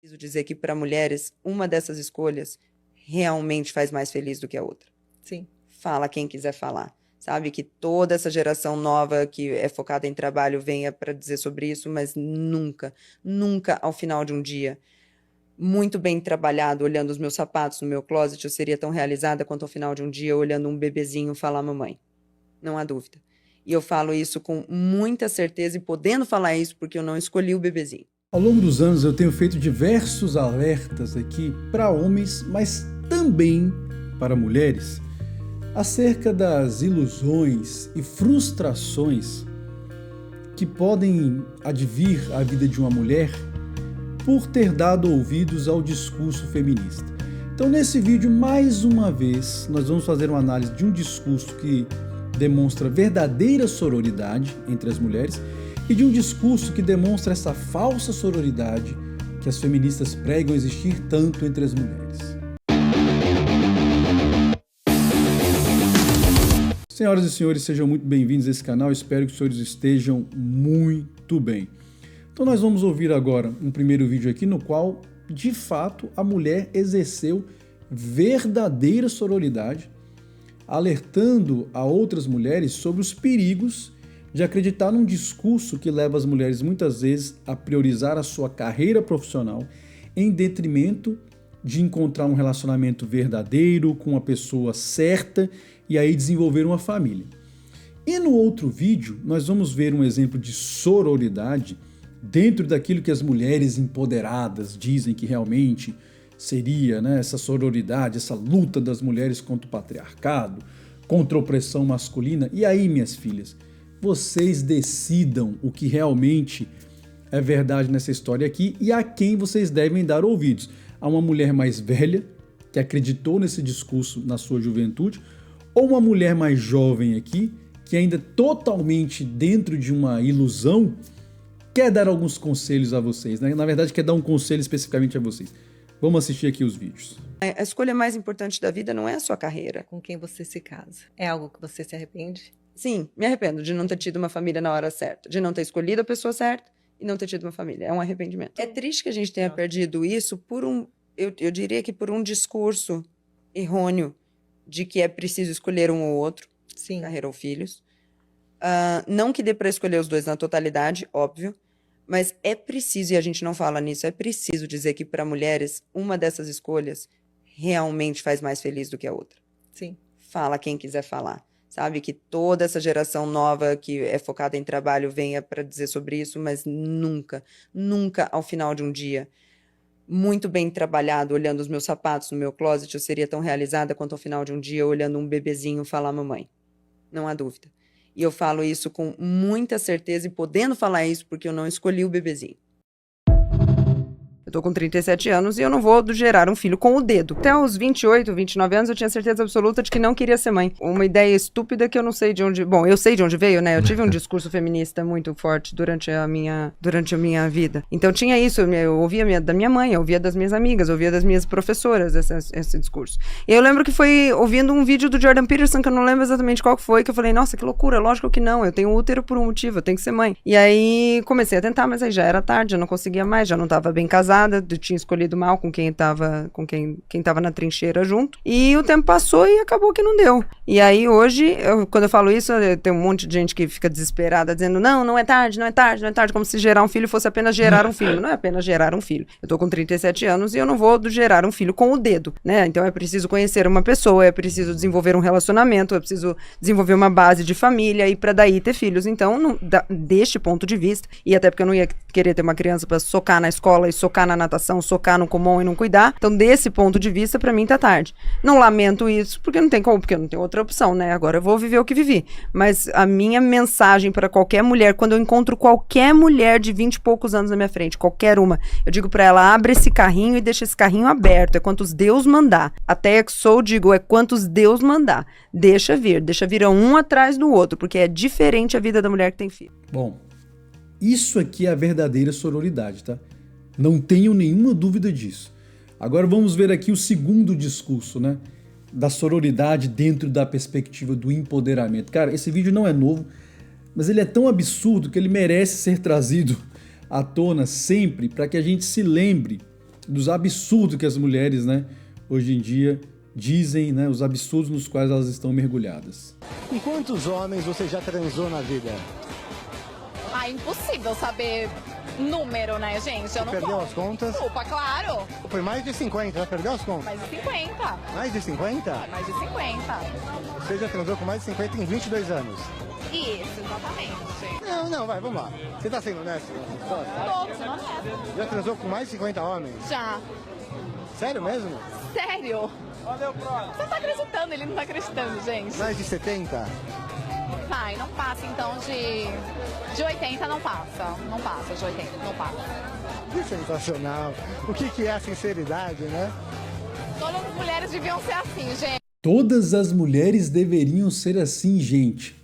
Preciso dizer que para mulheres, uma dessas escolhas realmente faz mais feliz do que a outra. Sim. Fala quem quiser falar. Sabe, que toda essa geração nova que é focada em trabalho venha para dizer sobre isso, mas nunca, nunca ao final de um dia, muito bem trabalhado, olhando os meus sapatos no meu closet, eu seria tão realizada quanto ao final de um dia olhando um bebezinho falar mamãe. Não há dúvida. E eu falo isso com muita certeza e podendo falar isso porque eu não escolhi o bebezinho. Ao longo dos anos eu tenho feito diversos alertas aqui para homens, mas também para mulheres, acerca das ilusões e frustrações que podem advir à vida de uma mulher por ter dado ouvidos ao discurso feminista. Então, nesse vídeo, mais uma vez, nós vamos fazer uma análise de um discurso que demonstra verdadeira sororidade entre as mulheres e de um discurso que demonstra essa falsa sororidade que as feministas pregam existir tanto entre as mulheres. Senhoras e senhores, sejam muito bem-vindos a esse canal, espero que os senhores estejam muito bem. Então nós vamos ouvir agora um primeiro vídeo aqui no qual, de fato, a mulher exerceu verdadeira sororidade, alertando a outras mulheres sobre os perigos de acreditar num discurso que leva as mulheres muitas vezes a priorizar a sua carreira profissional em detrimento de encontrar um relacionamento verdadeiro com a pessoa certa e aí desenvolver uma família. E no outro vídeo nós vamos ver um exemplo de sororidade dentro daquilo que as mulheres empoderadas dizem que realmente seria, né, essa sororidade, essa luta das mulheres contra o patriarcado, contra a opressão masculina. E aí, minhas filhas, vocês decidam o que realmente é verdade nessa história aqui e a quem vocês devem dar ouvidos. A uma mulher mais velha, que acreditou nesse discurso na sua juventude, ou uma mulher mais jovem aqui, que ainda totalmente dentro de uma ilusão, quer dar alguns conselhos a vocês, né? Na verdade, quer dar um conselho especificamente a vocês. Vamos assistir aqui os vídeos. A escolha mais importante da vida não é a sua carreira. Com quem você se casa? É algo que você se arrepende? Sim, me arrependo de não ter tido uma família na hora certa, de não ter escolhido a pessoa certa e não ter tido uma família. É um arrependimento. É triste que a gente tenha perdido isso por eu diria que por um discurso errôneo de que é preciso escolher um ou outro, Sim. carreira ou filhos. Não que dê para escolher os dois na totalidade, óbvio, mas é preciso, e a gente não fala nisso, é preciso dizer que para mulheres, uma dessas escolhas realmente faz mais feliz do que a outra. Sim. Fala quem quiser falar. Sabe, que toda essa geração nova que é focada em trabalho venha para dizer sobre isso, mas nunca, nunca ao final de um dia, muito bem trabalhado, olhando os meus sapatos no meu closet, eu seria tão realizada quanto ao final de um dia olhando um bebezinho falar mamãe. Não há dúvida. E eu falo isso com muita certeza e podendo falar isso porque eu não escolhi o bebezinho. Eu tô com 37 anos e eu não vou gerar um filho com o dedo. Até os 28, 29 anos eu tinha certeza absoluta de que não queria ser mãe. Uma ideia estúpida que eu não sei de onde... Bom, eu sei de onde veio, né? Eu tive um discurso feminista muito forte durante a minha vida. Então tinha isso, eu ouvia da minha mãe, eu ouvia das minhas amigas, eu ouvia das minhas professoras esse discurso. E eu lembro que foi ouvindo um vídeo do Jordan Peterson, que eu não lembro exatamente qual foi, que eu falei, nossa, que loucura, lógico que não, eu tenho útero por um motivo, eu tenho que ser mãe. E aí comecei a tentar, mas aí já era tarde, eu não conseguia mais, já não tava bem casada, eu tinha escolhido mal com quem tava na trincheira junto, e o tempo passou e acabou que não deu. E aí hoje, quando eu falo isso, tem um monte de gente que fica desesperada, dizendo, não é tarde, como se gerar um filho fosse apenas gerar um filho. Não é apenas gerar um filho. Eu tô com 37 anos e eu não vou gerar um filho com o dedo, né? Então é preciso conhecer uma pessoa, é preciso desenvolver um relacionamento, é preciso desenvolver uma base de família e pra daí ter filhos. Então, deste ponto de vista, e até porque eu não ia querer ter uma criança pra socar na escola e socar na natação, socar no Kumon e não cuidar. Então, desse ponto de vista, pra mim tá tarde. Não lamento isso, porque não tem como, porque eu não tenho outra opção, né? Agora eu vou viver o que vivi. Mas a minha mensagem pra qualquer mulher, quando eu encontro qualquer mulher de 20 e poucos anos na minha frente, qualquer uma, eu digo pra ela, abre esse carrinho e deixa esse carrinho aberto, é quantos Deus mandar. Até que sou, digo, é quantos Deus mandar. Deixa vir um atrás do outro, porque é diferente a vida da mulher que tem filho. Bom, isso aqui é a verdadeira sororidade, tá? Não tenho nenhuma dúvida disso. Agora vamos ver aqui o segundo discurso, né? Da sororidade dentro da perspectiva do empoderamento. Cara, esse vídeo não é novo, mas ele é tão absurdo que ele merece ser trazido à tona sempre para que a gente se lembre dos absurdos que as mulheres, né, hoje em dia dizem, né, os absurdos nos quais elas estão mergulhadas. E quantos homens você já transou na vida? Impossível saber número, né, gente? Eu não Perdeu posso. as contas? Desculpa, claro. Foi mais de 50, já perdeu as contas? Mais de 50. Mais de 50? Mais de 50. Você já transou com mais de 50 em 22 anos? Isso, exatamente. Não, vai, vamos lá. Você tá sendo honesto? Todos, não é? Já transou com mais de 50 homens? Já. Sério mesmo? Sério? Você tá acreditando? Ele não tá acreditando, gente. Mais de 70? Vai, não passa então de 80, não passa. Não passa de 80, não passa. Que sensacional. O que é a sinceridade, né? Todas as mulheres deviam ser assim, gente. Todas as mulheres deveriam ser assim, gente.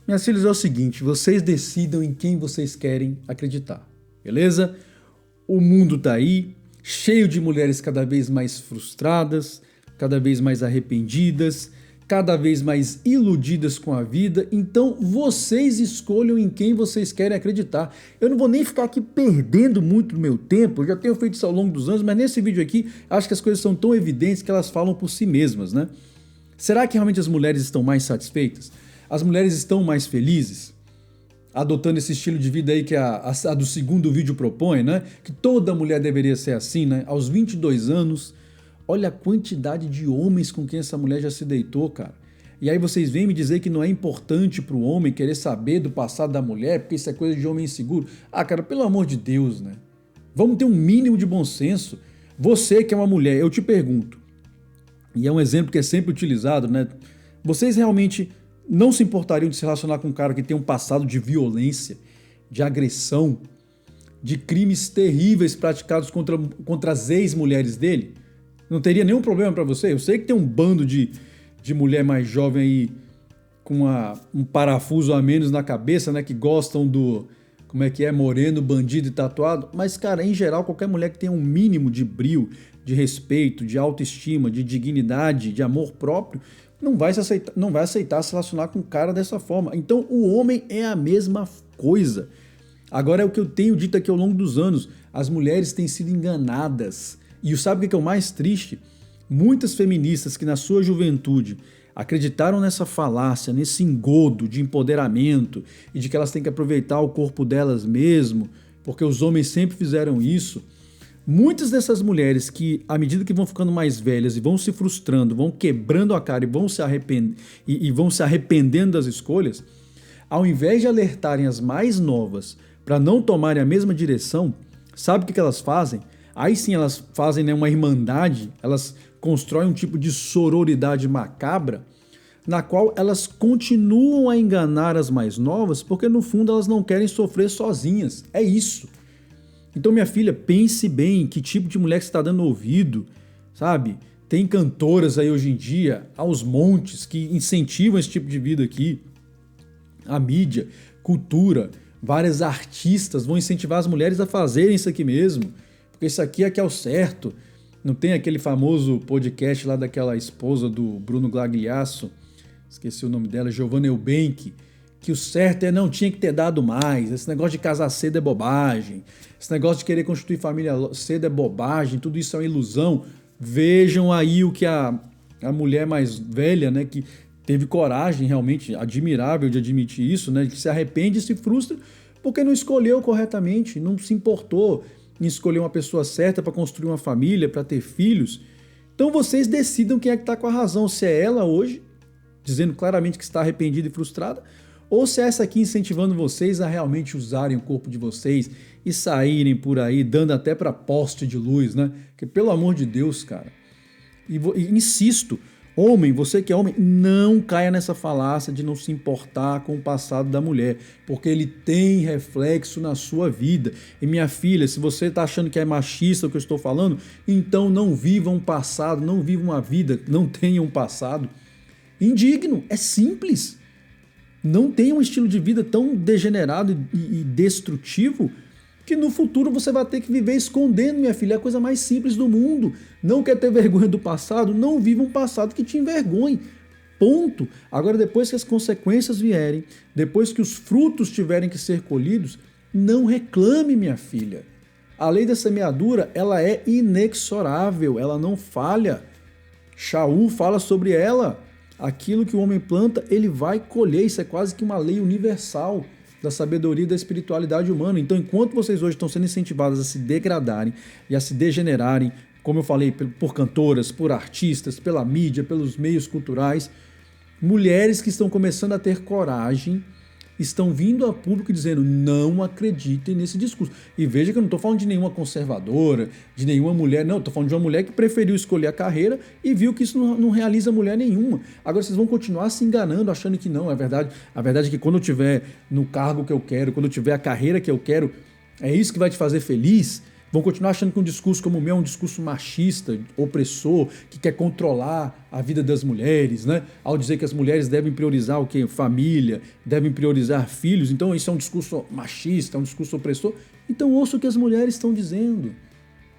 Minhas filhas, é o seguinte, vocês decidam em quem vocês querem acreditar, beleza? O mundo tá aí, cheio de mulheres cada vez mais frustradas, cada vez mais arrependidas, cada vez mais iludidas com a vida, então vocês escolham em quem vocês querem acreditar. Eu não vou nem ficar aqui perdendo muito do meu tempo, eu já tenho feito isso ao longo dos anos, mas nesse vídeo aqui, acho que as coisas são tão evidentes que elas falam por si mesmas, né? Será que realmente as mulheres estão mais satisfeitas? As mulheres estão mais felizes? Adotando esse estilo de vida aí que a do segundo vídeo propõe, né? Que toda mulher deveria ser assim, né? Aos 22 anos, olha a quantidade de homens com quem essa mulher já se deitou, cara. E aí vocês vêm me dizer que não é importante pro homem querer saber do passado da mulher, porque isso é coisa de homem inseguro. Ah, cara, pelo amor de Deus, né? Vamos ter um mínimo de bom senso. Você que é uma mulher, eu te pergunto, e é um exemplo que é sempre utilizado, né? Vocês realmente não se importariam de se relacionar com um cara que tem um passado de violência, de agressão, de crimes terríveis praticados contra as ex-mulheres dele? Não teria nenhum problema pra você? Eu sei que tem um bando de mulher mais jovem aí com um parafuso a menos na cabeça, né? Que gostam do, como é que é, moreno, bandido e tatuado. Mas, cara, em geral, qualquer mulher que tenha um mínimo de brio, de respeito, de autoestima, de dignidade, de amor próprio, não vai aceitar se relacionar com um cara dessa forma. Então, o homem é a mesma coisa. Agora é o que eu tenho dito aqui ao longo dos anos. As mulheres têm sido enganadas. E sabe o que é o mais triste? Muitas feministas que na sua juventude acreditaram nessa falácia, nesse engodo de empoderamento e de que elas têm que aproveitar o corpo delas mesmo, porque os homens sempre fizeram isso. Muitas dessas mulheres que, à medida que vão ficando mais velhas e vão se frustrando, vão quebrando a cara e vão se arrependendo das escolhas, ao invés de alertarem as mais novas para não tomarem a mesma direção, sabe o que elas fazem? Aí sim elas fazem, né, uma irmandade, elas constroem um tipo de sororidade macabra, na qual elas continuam a enganar as mais novas, porque no fundo elas não querem sofrer sozinhas. É isso. Então, minha filha, pense bem que tipo de mulher que você está dando ouvido, sabe? Tem cantoras aí hoje em dia, aos montes, que incentivam esse tipo de vida aqui. A mídia, cultura, várias artistas vão incentivar as mulheres a fazerem isso aqui mesmo, porque isso aqui é que é o certo. Não tem aquele famoso podcast lá daquela esposa do Bruno Gagliasso, esqueci o nome dela, Giovanna Eubank, que o certo é não tinha que ter dado mais, esse negócio de casar cedo é bobagem, esse negócio de querer constituir família cedo é bobagem, tudo isso é uma ilusão. Vejam aí o que a mulher mais velha, né, que teve coragem realmente admirável de admitir isso, né, que se arrepende e se frustra porque não escolheu corretamente, não se importou em escolher uma pessoa certa para construir uma família, para ter filhos. Então vocês decidam quem é que está com a razão, se é ela hoje, dizendo claramente que está arrependida e frustrada, ou se é essa aqui incentivando vocês a realmente usarem o corpo de vocês e saírem por aí, dando até para poste de luz, né? Porque, pelo amor de Deus, cara. E insisto, homem, você que é homem, não caia nessa falácia de não se importar com o passado da mulher, porque ele tem reflexo na sua vida. E minha filha, se você está achando que é machista o que eu estou falando, então não viva um passado, não viva uma vida, não tenha um passado indigno, é simples. Não tenha um estilo de vida tão degenerado e destrutivo que no futuro você vai ter que viver escondendo, minha filha. É a coisa mais simples do mundo. Não quer ter vergonha do passado? Não viva um passado que te envergonhe. Ponto. Agora, depois que as consequências vierem, depois que os frutos tiverem que ser colhidos, não reclame, minha filha. A lei da semeadura, ela é inexorável, ela não falha. Shaul fala sobre ela. Aquilo que o homem planta, ele vai colher. Isso é quase que uma lei universal da sabedoria e da espiritualidade humana. Então, enquanto vocês hoje estão sendo incentivadas a se degradarem e a se degenerarem, como eu falei, por cantoras, por artistas, pela mídia, pelos meios culturais, mulheres que estão começando a ter coragem estão vindo a público dizendo: não acreditem nesse discurso. E veja que eu não estou falando de nenhuma conservadora, de nenhuma mulher, não, estou falando de uma mulher que preferiu escolher a carreira e viu que isso não realiza mulher nenhuma. Agora vocês vão continuar se enganando, achando que não, é verdade. A verdade é que quando eu estiver no cargo que eu quero, quando eu tiver a carreira que eu quero, é isso que vai te fazer feliz. Vão continuar achando que um discurso como o meu é um discurso machista, opressor, que quer controlar a vida das mulheres, né? Ao dizer que as mulheres devem priorizar o quê? Família, devem priorizar filhos. Então isso é um discurso machista, é um discurso opressor. Então ouça o que as mulheres estão dizendo.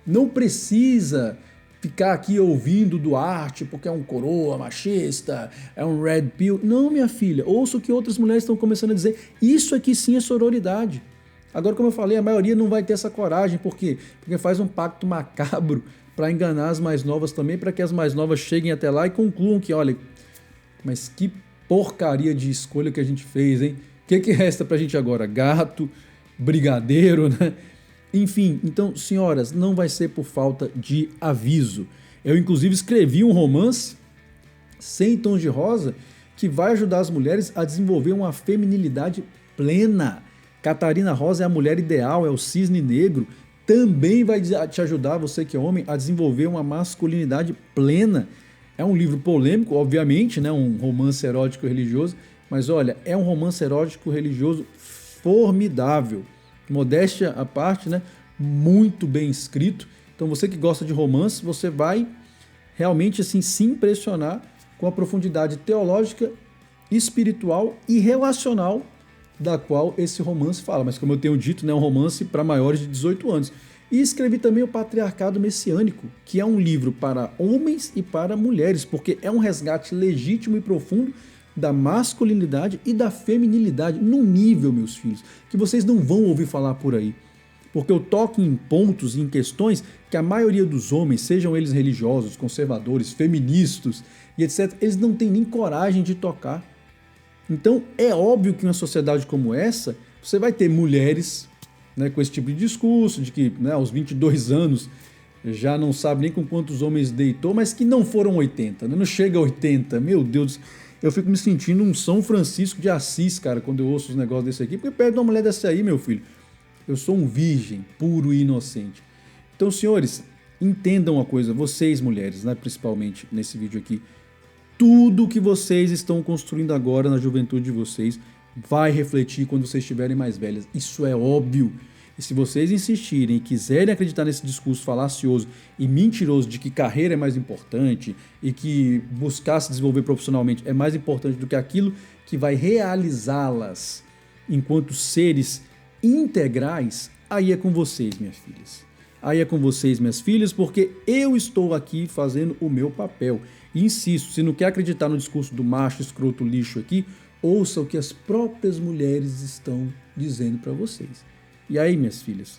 Não precisa ficar aqui ouvindo Duarte porque é um coroa machista, é um red pill. Não, minha filha, ouça o que outras mulheres estão começando a dizer. Isso aqui sim é sororidade. Agora, como eu falei, a maioria não vai ter essa coragem. Por quê? Porque faz um pacto macabro para enganar as mais novas também, para que as mais novas cheguem até lá e concluam que, olha, mas que porcaria de escolha que a gente fez, hein? O que resta pra gente agora? Gato, brigadeiro, né? Enfim, então, senhoras, não vai ser por falta de aviso. Eu, inclusive, escrevi um romance, 100 Tons de Rosa, que vai ajudar as mulheres a desenvolver uma feminilidade plena. Catarina Rosa é a mulher ideal, é o cisne negro. Também vai te ajudar, você que é homem, a desenvolver uma masculinidade plena. É um livro polêmico, obviamente, né? Um romance erótico religioso, mas olha, é um romance erótico religioso formidável. Modéstia à parte, né? Muito bem escrito. Então você que gosta de romance, você vai realmente assim se impressionar com a profundidade teológica, espiritual e relacional da qual esse romance fala. Mas como eu tenho dito, né, é um romance para maiores de 18 anos. E escrevi também o Patriarcado Messiânico, que é um livro para homens e para mulheres, porque é um resgate legítimo e profundo da masculinidade e da feminilidade num nível, meus filhos, que vocês não vão ouvir falar por aí. Porque eu toco em pontos e em questões que a maioria dos homens, sejam eles religiosos, conservadores, feministas e etc., eles não têm nem coragem de tocar. Então, é óbvio que em uma sociedade como essa, você vai ter mulheres, né, com esse tipo de discurso, de que, né, aos 22 anos já não sabe nem com quantos homens deitou, mas que não foram 80, né, não chega a 80. Meu Deus, eu fico me sentindo um São Francisco de Assis, cara, quando eu ouço os negócios desse aqui, porque perto de uma mulher dessa aí, meu filho, eu sou um virgem, puro e inocente. Então, senhores, entendam uma coisa, vocês mulheres, né, principalmente nesse vídeo aqui, tudo que vocês estão construindo agora na juventude de vocês vai refletir quando vocês estiverem mais velhas. Isso é óbvio. E se vocês insistirem e quiserem acreditar nesse discurso falacioso e mentiroso de que carreira é mais importante e que buscar se desenvolver profissionalmente é mais importante do que aquilo que vai realizá-las enquanto seres integrais, aí é com vocês, minhas filhas. Aí é com vocês, minhas filhas, porque eu estou aqui fazendo o meu papel. E insisto, se não quer acreditar no discurso do macho escroto lixo aqui, ouça o que as próprias mulheres estão dizendo para vocês. E aí, minhas filhas,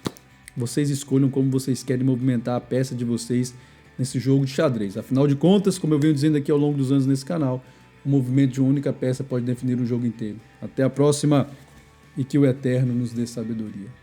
vocês escolham como vocês querem movimentar a peça de vocês nesse jogo de xadrez. Afinal de contas, como eu venho dizendo aqui ao longo dos anos nesse canal, o movimento de uma única peça pode definir um jogo inteiro. Até a próxima e que o Eterno nos dê sabedoria.